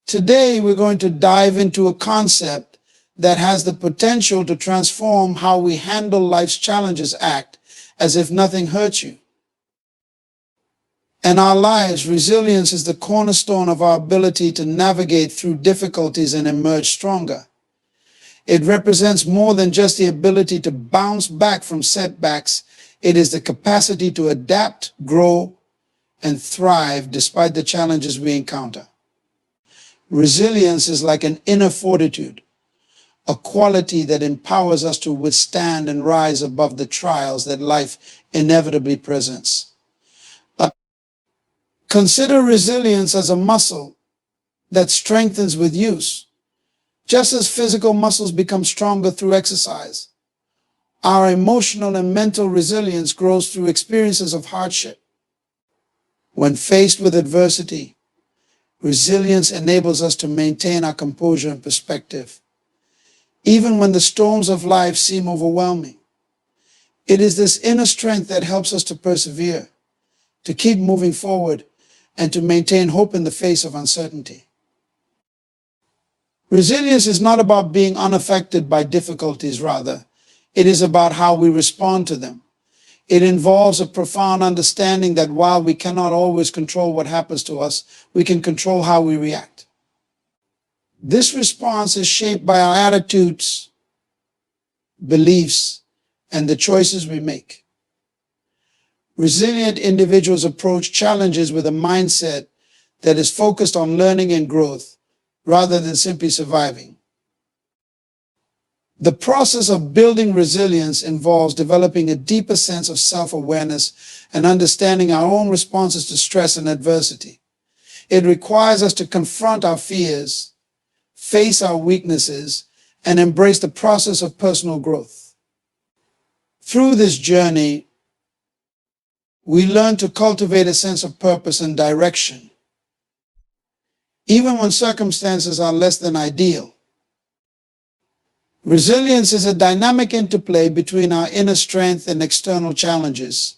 Today, we're going to dive into a concept that has the potential to transform how we handle life's challenges. Act as if nothing hurts you. In our lives, resilience is the cornerstone of our ability to navigate through difficulties and emerge stronger. It represents more than just the ability to bounce back from setbacks. It is the capacity to adapt, grow, and thrive despite the challenges we encounter. Resilience is like an inner fortitude, a quality that empowers us to withstand and rise above the trials that life inevitably presents. Consider resilience as a muscle that strengthens with use. Just as physical muscles become stronger through exercise, our emotional and mental resilience grows through experiences of hardship. When faced with adversity, resilience enables us to maintain our composure and perspective, even when the storms of life seem overwhelming. It is this inner strength that helps us to persevere, to keep moving forward, and to maintain hope in the face of uncertainty. Resilience is not about being unaffected by difficulties, rather, it is about how we respond to them. It involves a profound understanding that while we cannot always control what happens to us, we can control how we react. This response is shaped by our attitudes, beliefs, and the choices we make. Resilient individuals approach challenges with a mindset that is focused on learning and growth rather than simply surviving. The process of building resilience involves developing a deeper sense of self-awareness and understanding our own responses to stress and adversity. It requires us to confront our fears, face our weaknesses, and embrace the process of personal growth. Through this journey, we learn to cultivate a sense of purpose and direction, even when circumstances are less than ideal. Resilience is a dynamic interplay between our inner strength and external challenges.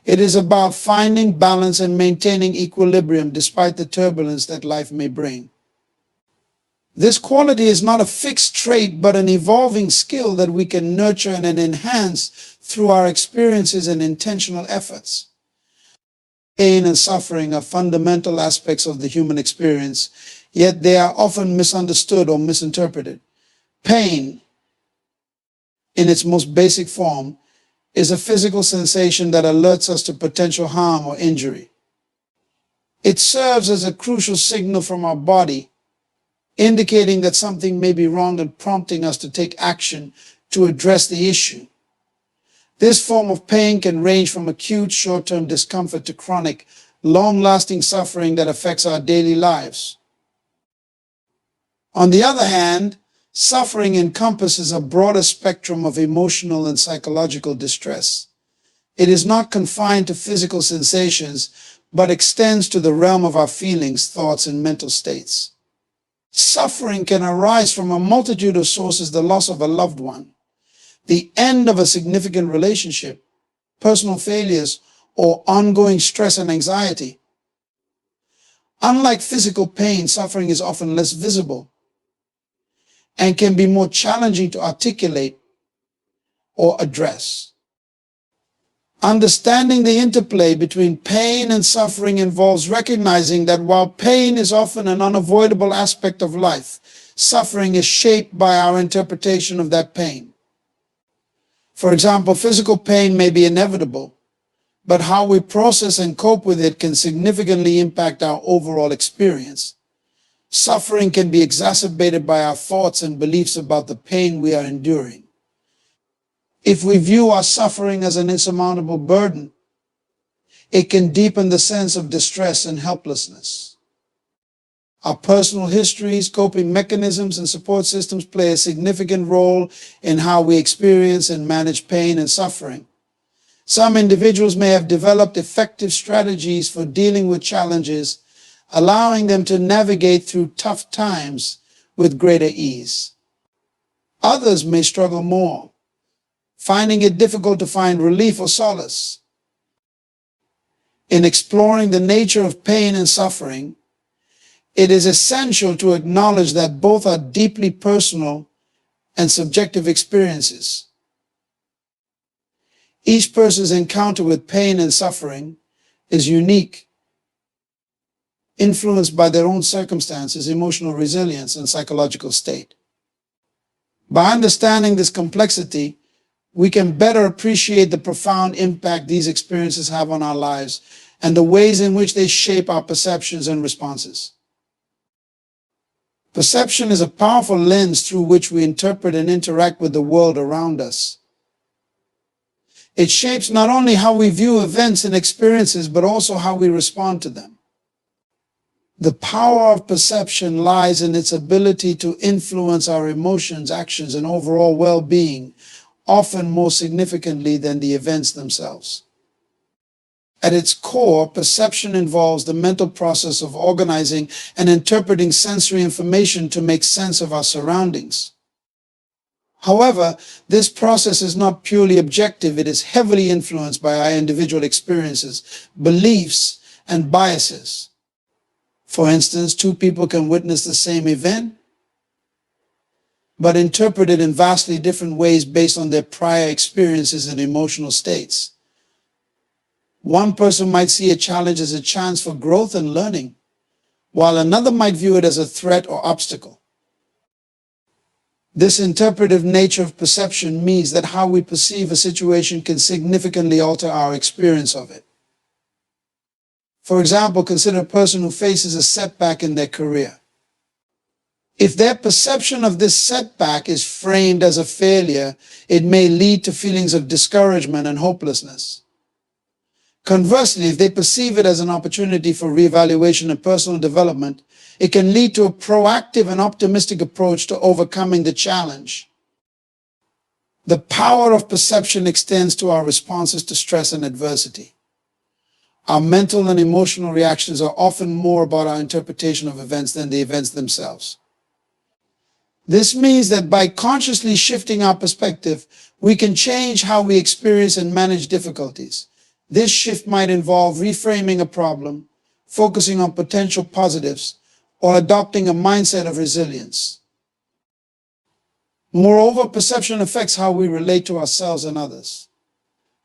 It is about finding balance and maintaining equilibrium despite the turbulence that life may bring. This quality is not a fixed trait, but an evolving skill that we can nurture and enhance through our experiences and intentional efforts. Pain and suffering are fundamental aspects of the human experience, yet they are often misunderstood or misinterpreted. Pain, in its most basic form, is a physical sensation that alerts us to potential harm or injury. It serves as a crucial signal from our body, indicating that something may be wrong and prompting us to take action to address the issue. This form of pain can range from acute short-term discomfort to chronic, long-lasting suffering that affects our daily lives. On the other hand, suffering encompasses a broader spectrum of emotional and psychological distress. It is not confined to physical sensations, but extends to the realm of our feelings, thoughts, and mental states. Suffering can arise from a multitude of sources: the loss of a loved one, the end of a significant relationship, personal failures, or ongoing stress and anxiety. Unlike physical pain, suffering is often less visible and can be more challenging to articulate or address. Understanding the interplay between pain and suffering involves recognizing that while pain is often an unavoidable aspect of life, suffering is shaped by our interpretation of that pain. For example, physical pain may be inevitable, but how we process and cope with it can significantly impact our overall experience. Suffering can be exacerbated by our thoughts and beliefs about the pain we are enduring. If we view our suffering as an insurmountable burden, it can deepen the sense of distress and helplessness. Our personal histories, coping mechanisms, and support systems play a significant role in how we experience and manage pain and suffering. Some individuals may have developed effective strategies for dealing with challenges, allowing them to navigate through tough times with greater ease. Others may struggle more, finding it difficult to find relief or solace. In exploring the nature of pain and suffering, It is essential to acknowledge that both are deeply personal and subjective experiences. Each person's encounter with pain and suffering is unique, influenced by their own circumstances, emotional resilience, and psychological state. By understanding this complexity, we can better appreciate the profound impact these experiences have on our lives and the ways in which they shape our perceptions and responses. Perception is a powerful lens through which we interpret and interact with the world around us. It shapes not only how we view events and experiences, but also how we respond to them. The power of perception lies in its ability to influence our emotions, actions, and overall well-being, often more significantly than the events themselves. At its core, perception involves the mental process of organizing and interpreting sensory information to make sense of our surroundings. However, this process is not purely objective. It is heavily influenced by our individual experiences, beliefs, and biases. For instance, two people can witness the same event, but interpret it in vastly different ways based on their prior experiences and emotional states. One person might see a challenge as a chance for growth and learning, while another might view it as a threat or obstacle. This interpretive nature of perception means that how we perceive a situation can significantly alter our experience of it. For example, consider a person who faces a setback in their career. If their perception of this setback is framed as a failure, it may lead to feelings of discouragement and hopelessness. Conversely, if they perceive it as an opportunity for reevaluation and personal development, it can lead to a proactive and optimistic approach to overcoming the challenge. The power of perception extends to our responses to stress and adversity. Our mental and emotional reactions are often more about our interpretation of events than the events themselves. This means that by consciously shifting our perspective, we can change how we experience and manage difficulties. This shift might involve reframing a problem, focusing on potential positives, or adopting a mindset of resilience. Moreover, perception affects how we relate to ourselves and others.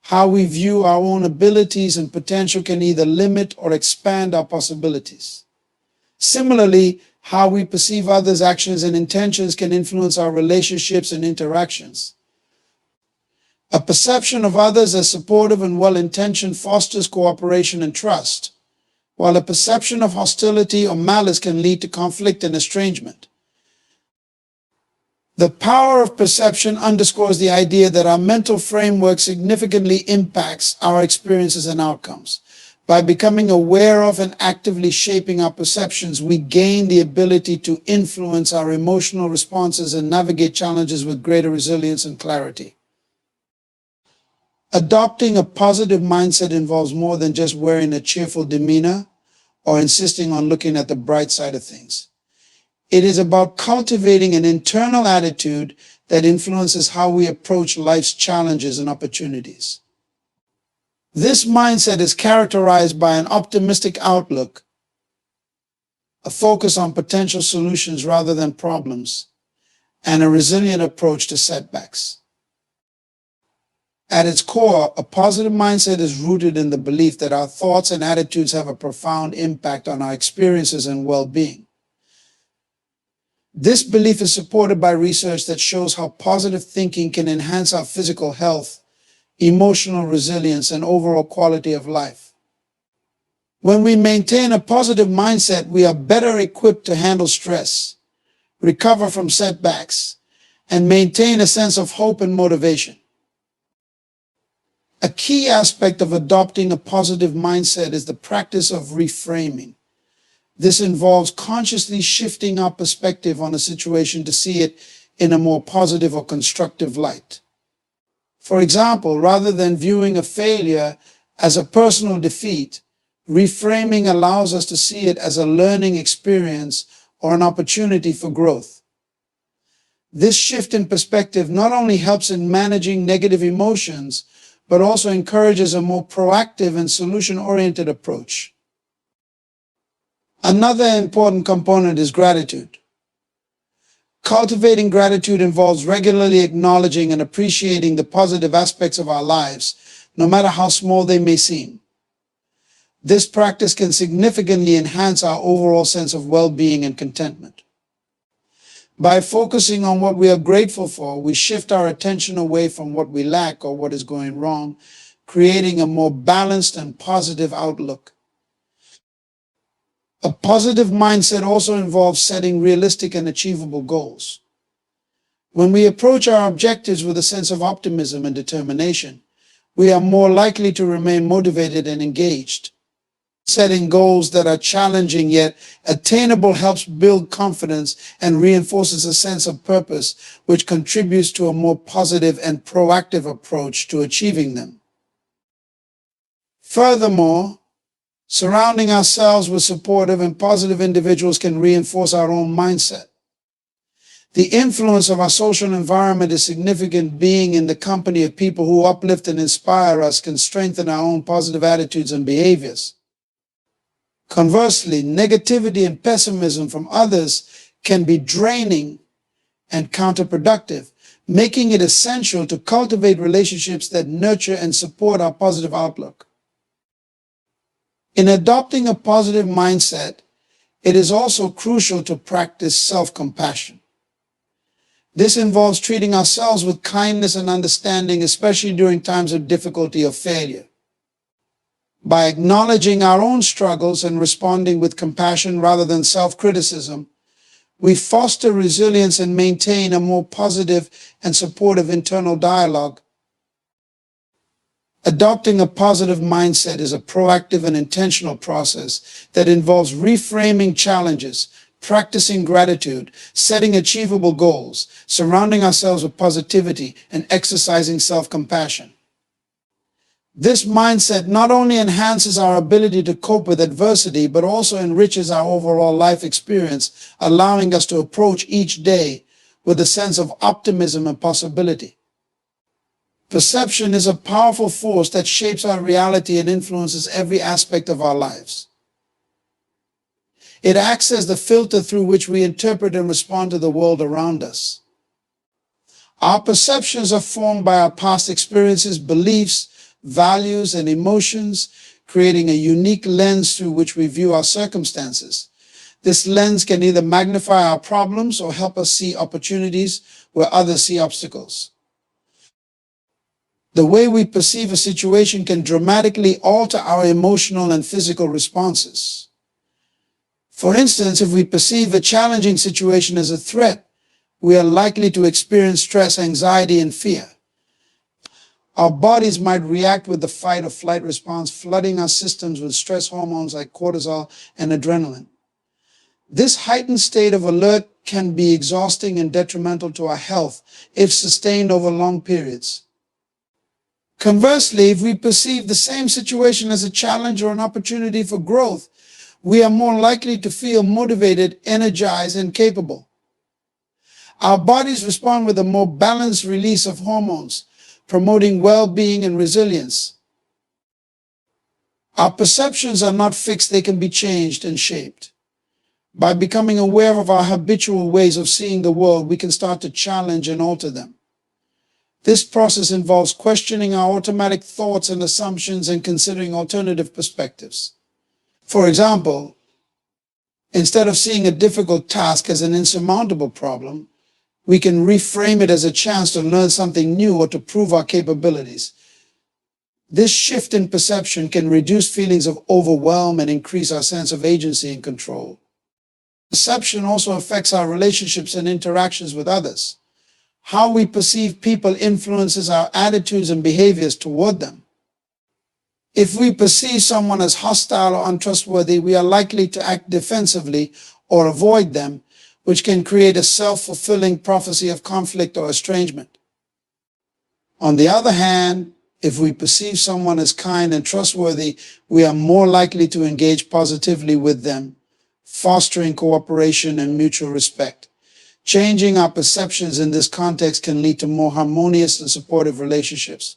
How we view our own abilities and potential can either limit or expand our possibilities. Similarly, how we perceive others' actions and intentions can influence our relationships and interactions. A perception of others as supportive and well-intentioned fosters cooperation and trust, while a perception of hostility or malice can lead to conflict and estrangement. The power of perception underscores the idea that our mental framework significantly impacts our experiences and outcomes. By becoming aware of and actively shaping our perceptions, we gain the ability to influence our emotional responses and navigate challenges with greater resilience and clarity. Adopting a positive mindset involves more than just wearing a cheerful demeanor or insisting on looking at the bright side of things. It is about cultivating an internal attitude that influences how we approach life's challenges and opportunities. This mindset is characterized by an optimistic outlook, a focus on potential solutions rather than problems, and a resilient approach to setbacks. At its core, a positive mindset is rooted in the belief that our thoughts and attitudes have a profound impact on our experiences and well-being. This belief is supported by research that shows how positive thinking can enhance our physical health, emotional resilience, and overall quality of life. When we maintain a positive mindset, we are better equipped to handle stress, recover from setbacks, and maintain a sense of hope and motivation. A key aspect of adopting a positive mindset is the practice of reframing. This involves consciously shifting our perspective on a situation to see it in a more positive or constructive light. For example, rather than viewing a failure as a personal defeat, reframing allows us to see it as a learning experience or an opportunity for growth. This shift in perspective not only helps in managing negative emotions, but also encourages a more proactive and solution-oriented approach. Another important component is gratitude. Cultivating gratitude involves regularly acknowledging and appreciating the positive aspects of our lives, no matter how small they may seem. This practice can significantly enhance our overall sense of well-being and contentment. By focusing on what we are grateful for, we shift our attention away from what we lack or what is going wrong, creating a more balanced and positive outlook. A positive mindset also involves setting realistic and achievable goals. When we approach our objectives with a sense of optimism and determination, we are more likely to remain motivated and engaged. Setting goals that are challenging yet attainable helps build confidence and reinforces a sense of purpose, which contributes to a more positive and proactive approach to achieving them. Furthermore, surrounding ourselves with supportive and positive individuals can reinforce our own mindset. The influence of our social environment is significant. Being in the company of people who uplift and inspire us can strengthen our own positive attitudes and behaviors. Conversely, negativity and pessimism from others can be draining and counterproductive, making it essential to cultivate relationships that nurture and support our positive outlook. In adopting a positive mindset, it is also crucial to practice self-compassion. This involves treating ourselves with kindness and understanding, especially during times of difficulty or failure. By acknowledging our own struggles and responding with compassion rather than self-criticism, we foster resilience and maintain a more positive and supportive internal dialogue. Adopting a positive mindset is a proactive and intentional process that involves reframing challenges, practicing gratitude, setting achievable goals, surrounding ourselves with positivity, and exercising self-compassion. This mindset not only enhances our ability to cope with adversity, but also enriches our overall life experience, allowing us to approach each day with a sense of optimism and possibility. Perception is a powerful force that shapes our reality and influences every aspect of our lives. It acts as the filter through which we interpret and respond to the world around us. Our perceptions are formed by our past experiences, beliefs, values, and emotions, creating a unique lens through which we view our circumstances. This lens can either magnify our problems or help us see opportunities where others see obstacles. The way we perceive a situation can dramatically alter our emotional and physical responses. For instance, if we perceive a challenging situation as a threat, we are likely to experience stress, anxiety, and fear. Our bodies might react with the fight or flight response, flooding our systems with stress hormones like cortisol and adrenaline. This heightened state of alert can be exhausting and detrimental to our health if sustained over long periods. Conversely, if we perceive the same situation as a challenge or an opportunity for growth, we are more likely to feel motivated, energized, and capable. Our bodies respond with a more balanced release of hormones, promoting well-being and resilience. Our perceptions are not fixed, they can be changed and shaped. By becoming aware of our habitual ways of seeing the world, we can start to challenge and alter them. This process involves questioning our automatic thoughts and assumptions and considering alternative perspectives. For example, instead of seeing a difficult task as an insurmountable problem, we can reframe it as a chance to learn something new or to prove our capabilities. This shift in perception can reduce feelings of overwhelm and increase our sense of agency and control. Perception also affects our relationships and interactions with others. How we perceive people influences our attitudes and behaviors toward them. If we perceive someone as hostile or untrustworthy, we are likely to act defensively or avoid them, which can create a self-fulfilling prophecy of conflict or estrangement. On the other hand, if we perceive someone as kind and trustworthy, we are more likely to engage positively with them, fostering cooperation and mutual respect. Changing our perceptions in this context can lead to more harmonious and supportive relationships.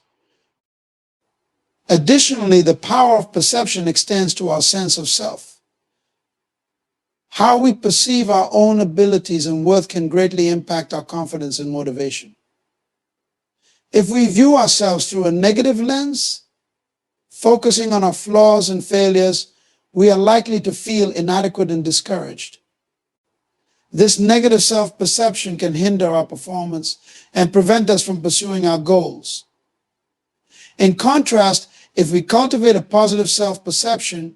Additionally, the power of perception extends to our sense of self. How we perceive our own abilities and worth can greatly impact our confidence and motivation. If we view ourselves through a negative lens, focusing on our flaws and failures, we are likely to feel inadequate and discouraged. This negative self-perception can hinder our performance and prevent us from pursuing our goals. In contrast, if we cultivate a positive self-perception,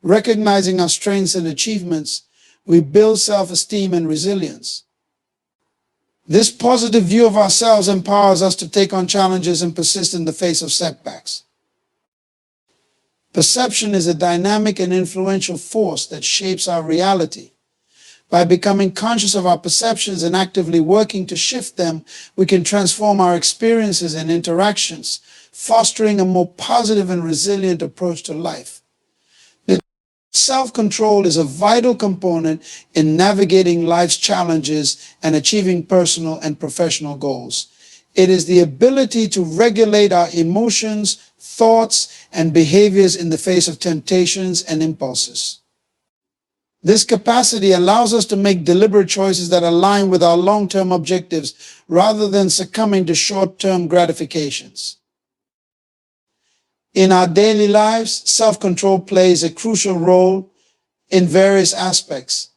recognizing our strengths and achievements, we build self-esteem and resilience. This positive view of ourselves empowers us to take on challenges and persist in the face of setbacks. Perception is a dynamic and influential force that shapes our reality. By becoming conscious of our perceptions and actively working to shift them, we can transform our experiences and interactions, fostering a more positive and resilient approach to life. Self-control is a vital component in navigating life's challenges and achieving personal and professional goals. It is the ability to regulate our emotions, thoughts, and behaviors in the face of temptations and impulses. This capacity allows us to make deliberate choices that align with our long-term objectives rather than succumbing to short-term gratifications. In our daily lives, self-control plays a crucial role in various aspects.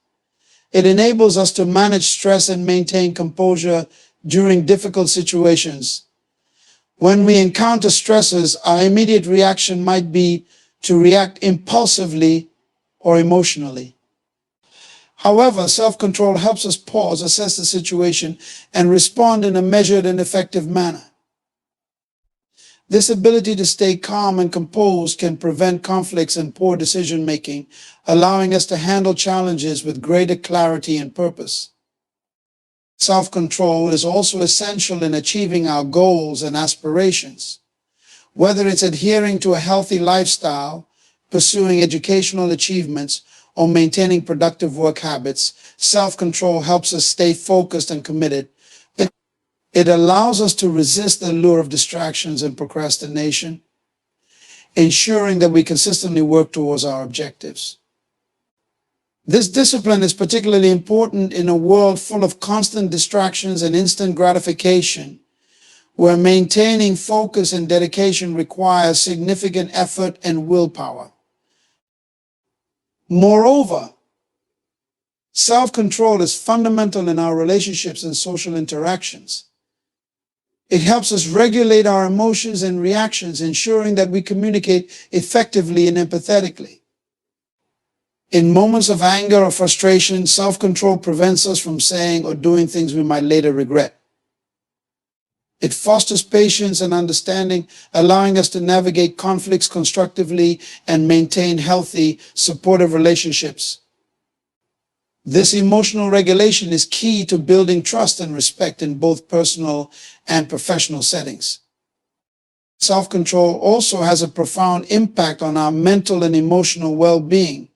It enables us to manage stress and maintain composure during difficult situations. When we encounter stresses, our immediate reaction might be to react impulsively or emotionally. However, self-control helps us pause, assess the situation, and respond in a measured and effective manner. This ability to stay calm and composed can prevent conflicts and poor decision-making, allowing us to handle challenges with greater clarity and purpose. Self-control is also essential in achieving our goals and aspirations. Whether it's adhering to a healthy lifestyle, pursuing educational achievements, or maintaining productive work habits, self-control helps us stay focused and committed. It allows us to resist the lure of distractions and procrastination, ensuring that we consistently work towards our objectives. This discipline is particularly important in a world full of constant distractions and instant gratification, where maintaining focus and dedication requires significant effort and willpower. Moreover, self-control is fundamental in our relationships and social interactions. It helps us regulate our emotions and reactions, ensuring that we communicate effectively and empathetically. In moments of anger or frustration, self-control prevents us from saying or doing things we might later regret. It fosters patience and understanding, allowing us to navigate conflicts constructively and maintain healthy, supportive relationships. This emotional regulation is key to building trust and respect in both personal and professional settings. Self-control also has a profound impact on our mental and emotional well-being.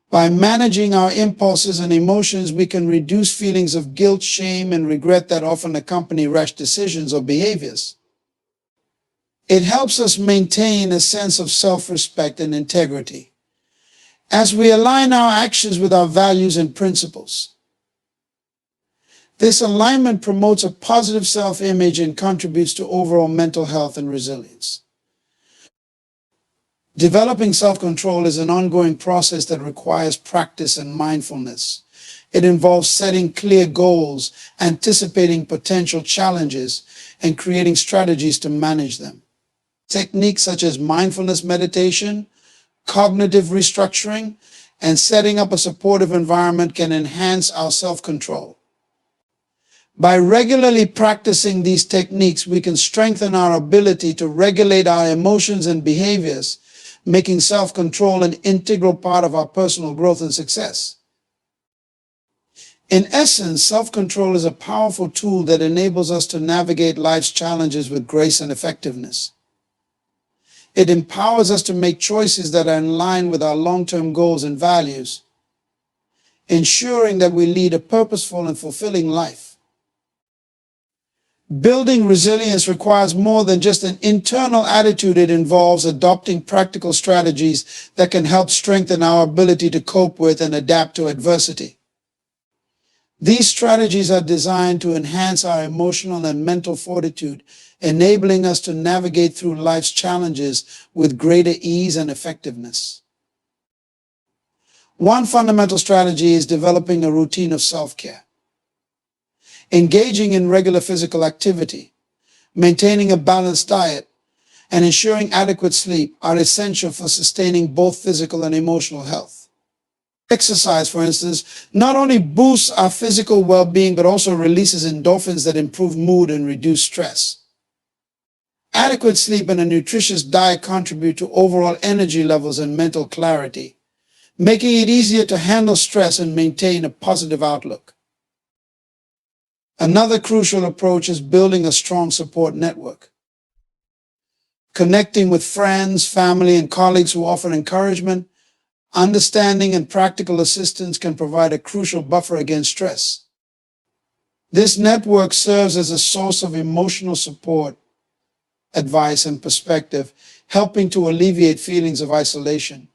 By managing our impulses and emotions, we can reduce feelings of guilt, shame, and regret that often accompany rash decisions or behaviors. It helps us maintain a sense of self-respect and integrity as we align our actions with our values and principles. This alignment promotes a positive self-image and contributes to overall mental health and resilience. Developing self-control is an ongoing process that requires practice and mindfulness. It involves setting clear goals, anticipating potential challenges, and creating strategies to manage them. Techniques such as mindfulness meditation, cognitive restructuring, and setting up a supportive environment can enhance our self-control. By regularly practicing these techniques, we can strengthen our ability to regulate our emotions and behaviors, making self-control an integral part of our personal growth and success. In essence, self-control is a powerful tool that enables us to navigate life's challenges with grace and effectiveness. It empowers us to make choices that are in line with our long-term goals and values, ensuring that we lead a purposeful and fulfilling life. Building resilience requires more than just an internal attitude. It involves adopting practical strategies that can help strengthen our ability to cope with and adapt to adversity. These strategies are designed to enhance our emotional and mental fortitude, enabling us to navigate through life's challenges with greater ease and effectiveness. One fundamental strategy is developing a routine of self-care. Engaging in regular physical activity, maintaining a balanced diet, and ensuring adequate sleep are essential for sustaining both physical and emotional health. Exercise, for instance, not only boosts our physical well-being, but also releases endorphins that improve mood and reduce stress. Adequate sleep and a nutritious diet contribute to overall energy levels and mental clarity, making it easier to handle stress and maintain a positive outlook. Another crucial approach is building a strong support network. Connecting with friends, family, and colleagues who offer encouragement, understanding, and practical assistance can provide a crucial buffer against stress. This network serves as a source of emotional support, advice, and perspective, helping to alleviate feelings of isolation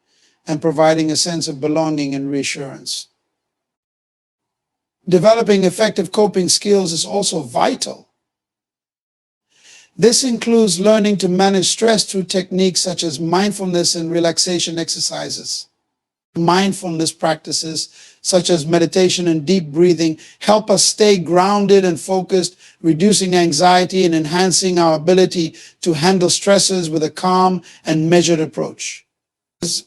and providing a sense of belonging and reassurance. Developing effective coping skills is also vital. This includes learning to manage stress through techniques such as mindfulness and relaxation exercises. Mindfulness practices such as meditation and deep breathing help us stay grounded and focused, reducing anxiety and enhancing our ability to handle stresses with a calm and measured approach.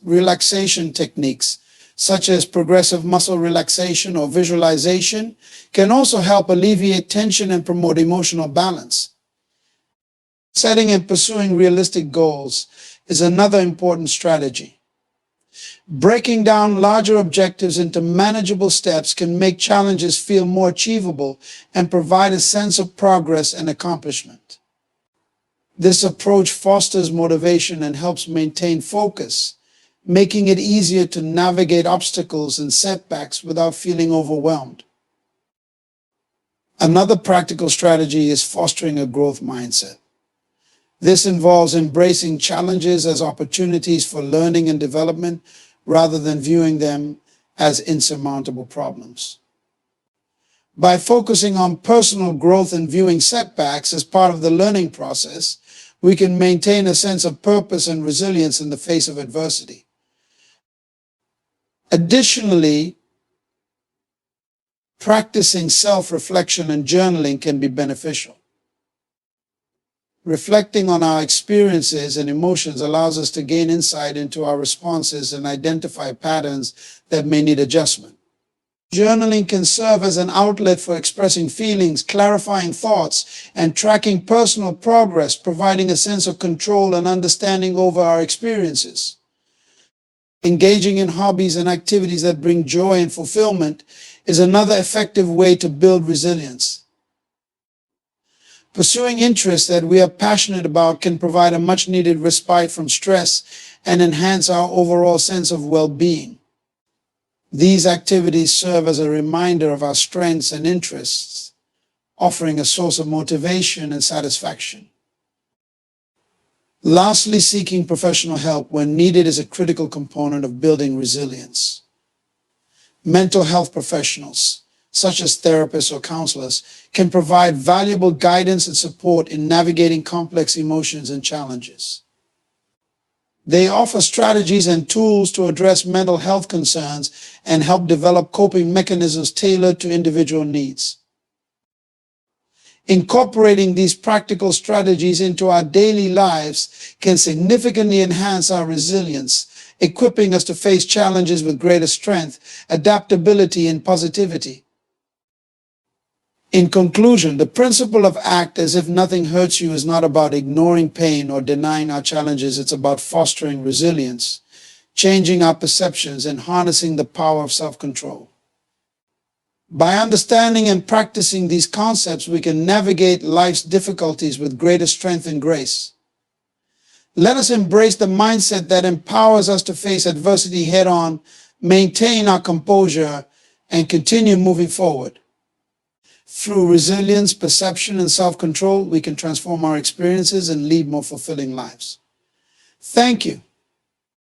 Relaxation techniques such as progressive muscle relaxation or visualization can also help alleviate tension and promote emotional balance. Setting and pursuing realistic goals is another important strategy. Breaking down larger objectives into manageable steps can make challenges feel more achievable and provide a sense of progress and accomplishment. This approach fosters motivation and helps maintain focus, making it easier to navigate obstacles and setbacks without feeling overwhelmed. Another practical strategy is fostering a growth mindset. This involves embracing challenges as opportunities for learning and development rather than viewing them as insurmountable problems. By focusing on personal growth and viewing setbacks as part of the learning process, we can maintain a sense of purpose and resilience in the face of adversity. Additionally, practicing self-reflection and journaling can be beneficial. Reflecting on our experiences and emotions allows us to gain insight into our responses and identify patterns that may need adjustment. Journaling can serve as an outlet for expressing feelings, clarifying thoughts, and tracking personal progress, providing a sense of control and understanding over our experiences. Engaging in hobbies and activities that bring joy and fulfillment is another effective way to build resilience. Pursuing interests that we are passionate about can provide a much-needed respite from stress and enhance our overall sense of well-being. These activities serve as a reminder of our strengths and interests, offering a source of motivation and satisfaction. Lastly, seeking professional help when needed is a critical component of building resilience. Mental health professionals, such as therapists or counselors, can provide valuable guidance and support in navigating complex emotions and challenges. They offer strategies and tools to address mental health concerns and help develop coping mechanisms tailored to individual needs. Incorporating these practical strategies into our daily lives can significantly enhance our resilience, equipping us to face challenges with greater strength, adaptability, and positivity. In conclusion, the principle of act as if nothing hurts you is not about ignoring pain or denying our challenges. It's about fostering resilience, changing our perceptions, and harnessing the power of self-control. By understanding and practicing these concepts, we can navigate life's difficulties with greater strength and grace. Let us embrace the mindset that empowers us to face adversity head-on, maintain our composure, and continue moving forward. Through resilience, perception, and self-control, we can transform our experiences and lead more fulfilling lives. Thank you